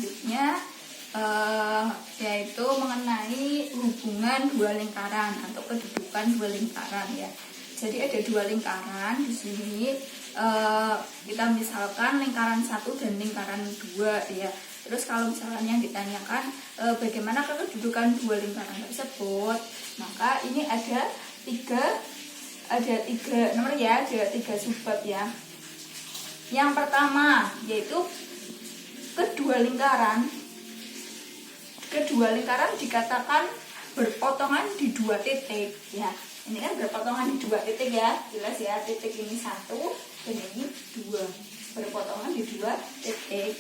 selanjutnya yaitu mengenai hubungan dua lingkaran atau kedudukan dua lingkaran ya. Jadi ada dua lingkaran di sini. Kita misalkan lingkaran 1 dan lingkaran 2 ya. Terus kalau misalnya yang ditanyakan bagaimana kedudukan dua lingkaran tersebut, maka ini ada tiga nomor ya, ada 3 subbab ya. Yang pertama yaitu kedua lingkaran dikatakan berpotongan di 2 titik ya. Ini kan berpotongan di 2 titik ya, jelas ya, titik ini 1 dan ini 2, berpotongan di 2 titik.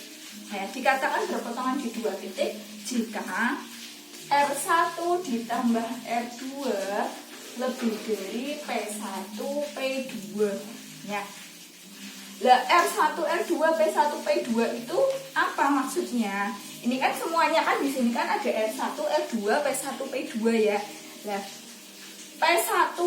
Nah, dikatakan berpotongan di 2 titik jika R1 ditambah R2 lebih dari P1 P2 ya. Lah R1 R2 P1 P2 itu apa maksudnya? Ini kan semuanya kan di sini kan ada R1 R2 P1 P2 ya. Lah P1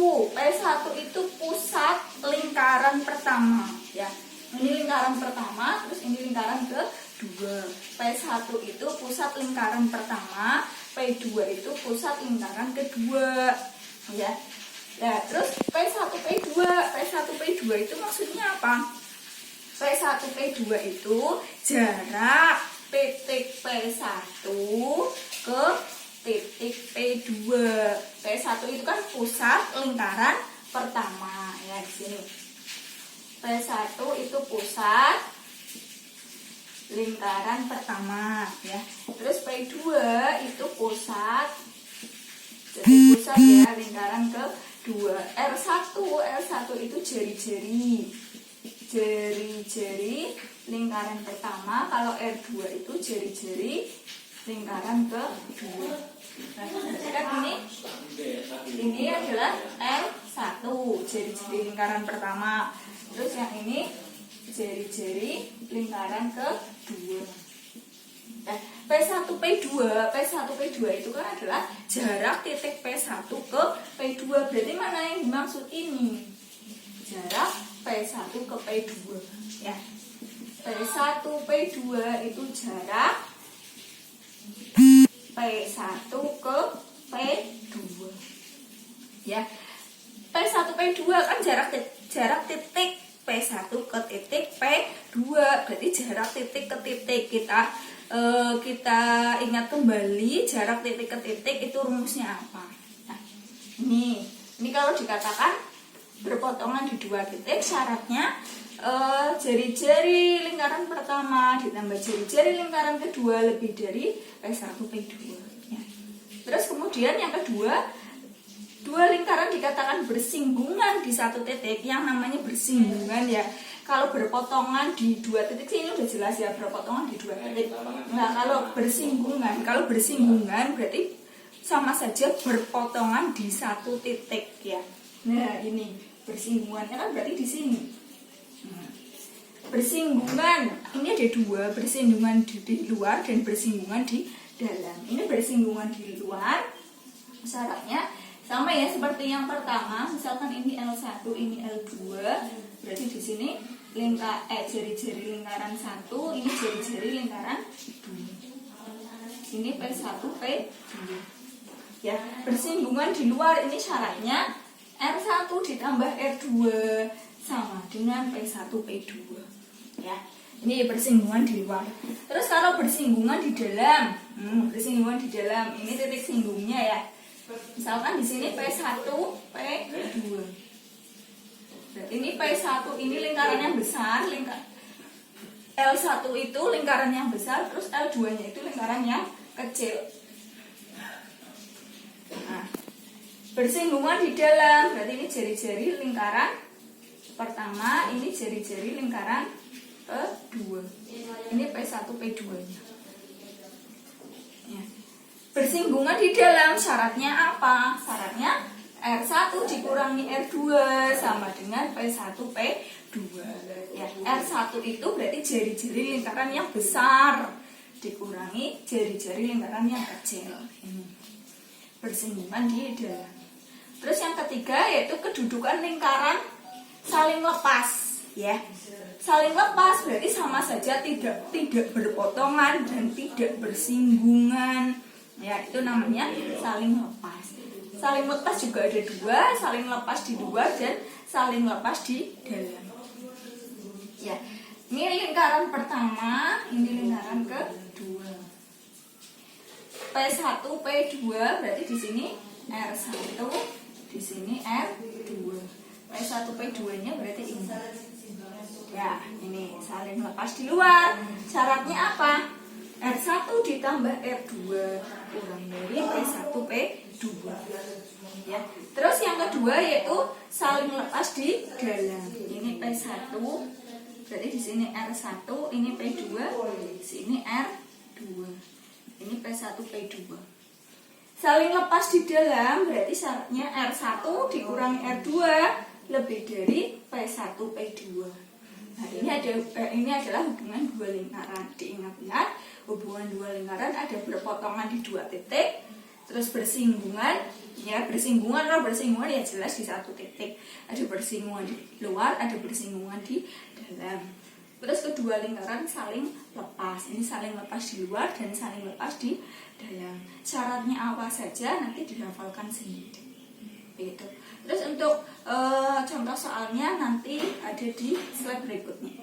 itu pusat lingkaran pertama ya. Ini lingkaran pertama, terus ini lingkaran kedua. P1 itu pusat lingkaran pertama, P2 itu pusat lingkaran kedua ya. Nah, terus P1 P2 itu maksudnya apa? P1 P2 itu jarak titik P1 ke titik P2. P1 itu kan pusat lingkaran pertama ya di sini. P1 itu pusat lingkaran pertama ya. Terus P2 itu pusat, jadi pusat ya lingkaran kedua. R1 itu jari-jari lingkaran pertama. Kalau R2 itu jari-jari lingkaran kedua. Nah, kan ini adalah R1 jari-jari lingkaran pertama. Terus yang ini jari-jari lingkaran kedua. Nah, P1 P2 itu kan adalah jarak titik P1 ke P2. Berarti mana yang dimaksud ini? Jarak P1 ke P2 ya. P1 P2 itu jarak P1 ke P2 ya. P1 P2 kan jarak titik P1 ke titik P2, berarti jarak titik ke titik. Kita ingat kembali jarak titik ke titik itu rumusnya apa. Nah, ini kalau dikatakan berpotongan di 2 titik, syaratnya jari-jari lingkaran pertama ditambah jari-jari lingkaran kedua lebih dari P1 P2 ya. Terus kemudian yang kedua, dua lingkaran dikatakan bersinggungan di 1 titik. Yang namanya bersinggungan ya, kalau berpotongan di 2 titik sih ini udah jelas ya, berpotongan di 2 titik. Nah, kalau bersinggungan berarti sama saja berpotongan di 1 titik ya. Nah, ini bersinggungannya kan berarti di sini. Bersinggungan ini ada 2, bersinggungan di luar dan bersinggungan di dalam. Ini bersinggungan di luar, syaratnya sama ya seperti yang pertama. Misalkan ini L1, ini L2, berarti di sini jari-jari lingkaran 1, ini jari-jari lingkaran 2. Ini P1 P2 ya. Bersinggungan di luar ini syaratnya R1 ditambah R2 sama dengan P1 P2 ya. Ini bersinggungan di luar. Terus kalau bersinggungan di dalam, ini titik singgungnya ya. Misalkan di sini P1 P2. Berarti ini P1 ini lingkaran yang besar, L1 itu lingkaran yang besar, terus L2-nya itu lingkaran yang kecil. Nah, bersinggungan di dalam, berarti ini jari-jari lingkaran pertama, ini jari-jari lingkaran kedua. Ini P1 P2-nya. Ya. Bersinggungan di dalam, syaratnya apa? Syaratnya R1 dikurangi R2 sama dengan P1 P2 ya. R1 itu berarti jari-jari lingkaran yang besar dikurangi jari-jari lingkaran yang kecil. Ini bersinggungan di dalam. Terus yang ketiga yaitu kedudukan lingkaran saling lepas ya. Saling lepas berarti sama saja tidak berpotongan dan tidak bersinggungan. Ya, itu namanya saling lepas. Saling lepas juga ada dua, saling lepas di luar dan saling lepas di dalam. Ya, ini lingkaran pertama, ini lingkaran kedua. P1, P2 berarti di sini R1, di sini R2. P1, P2-nya berarti ini. Ya, ini saling lepas di luar. Syaratnya apa? R1 ditambah R2 kurang dari P1, P2. Ya. Terus yang kedua yaitu saling lepas di dalam. Ini P1, berarti di sini R1, ini P2, di sini R2. Ini P1, P2. Saling lepas di dalam berarti syaratnya R1 dikurangi R2 lebih dari P1, P2. Nah, ini adalah hubungan dua lingkaran. Diingat-ingat, hubungan dua lingkaran ada berpotongan di dua titik, terus bersinggungan. Ya, bersinggungan ya jelas di satu titik. Ada bersinggungan di luar, ada bersinggungan di dalam. Terus kedua lingkaran saling lepas. Ini saling lepas di luar dan saling lepas di dalam. Syaratnya apa saja nanti dihafalkan sendiri. Gitu. Terus untuk contoh soalnya nanti ada di slide berikutnya.